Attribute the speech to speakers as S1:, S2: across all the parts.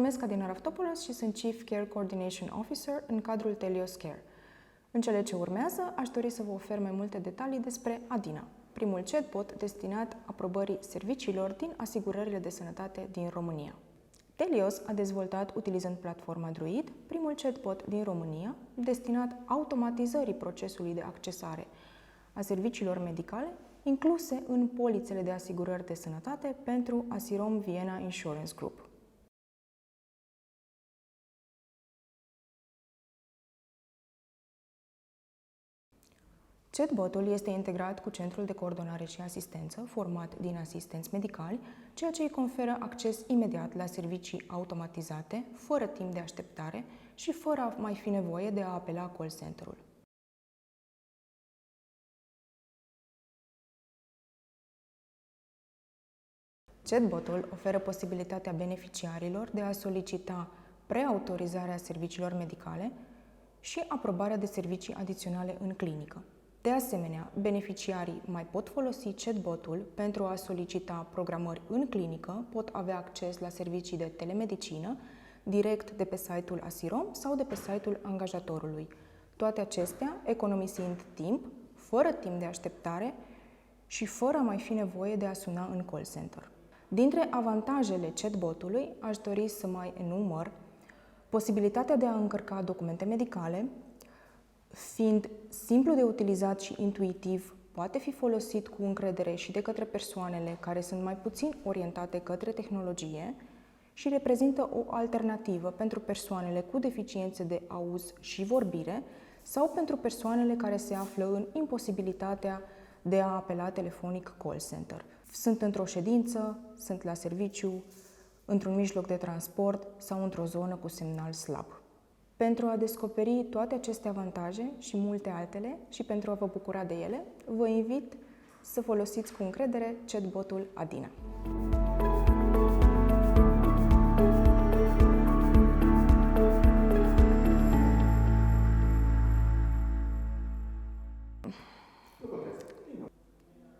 S1: numesc Adina Raftopoulos și sunt Chief Care Coordination Officer în cadrul Telios Care. În cele ce urmează, aș dori să vă ofer mai multe detalii despre Adina, primul chatbot destinat aprobării serviciilor din asigurările de sănătate din România. Telios a dezvoltat, utilizând platforma Druid, primul chatbot din România destinat automatizării procesului de accesare a serviciilor medicale incluse în polițele de asigurări de sănătate pentru Asirom Vienna Insurance Group. Chatbotul este integrat cu Centrul de Coordonare și Asistență, format din asistenți medicali, ceea ce îi conferă acces imediat la servicii automatizate, fără timp de așteptare și fără a mai fi nevoie de a apela call center-ul. Chatbotul oferă posibilitatea beneficiarilor de a solicita preautorizarea serviciilor medicale și aprobarea de servicii adiționale în clinică. De asemenea, beneficiarii mai pot folosi chatbotul pentru a solicita programări în clinică, pot avea acces la servicii de telemedicină direct de pe site-ul Asirom sau de pe site-ul angajatorului. Toate acestea economisind timp, fără timp de așteptare și fără a mai fi nevoie de a suna în call center. Dintre avantajele chatbotului, aș dori să mai enumăr posibilitatea de a încărca documente medicale, fiind simplu de utilizat și intuitiv, poate fi folosit cu încredere și de către persoanele care sunt mai puțin orientate către tehnologie și reprezintă o alternativă pentru persoanele cu deficiențe de auz și vorbire sau pentru persoanele care se află în imposibilitatea de a apela telefonic call center. Sunt într-o ședință, sunt la serviciu, într-un mijloc de transport sau într-o zonă cu semnal slab. Pentru a descoperi toate aceste avantaje și multe altele și pentru a vă bucura de ele, vă invit să folosiți cu încredere chatbotul Adina.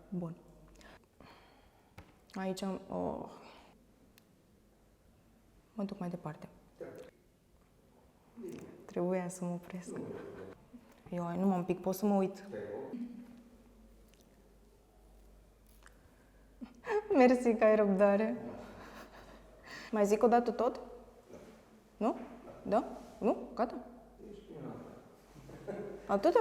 S1: Bun. Aici mă duc mai departe. Trebuia să mă opresc. Eu nu un pic, pot să mă uit. Mersi că ai răbdare. Mai zic o dată tot? Nu? Da? Nu? Gata? Atât?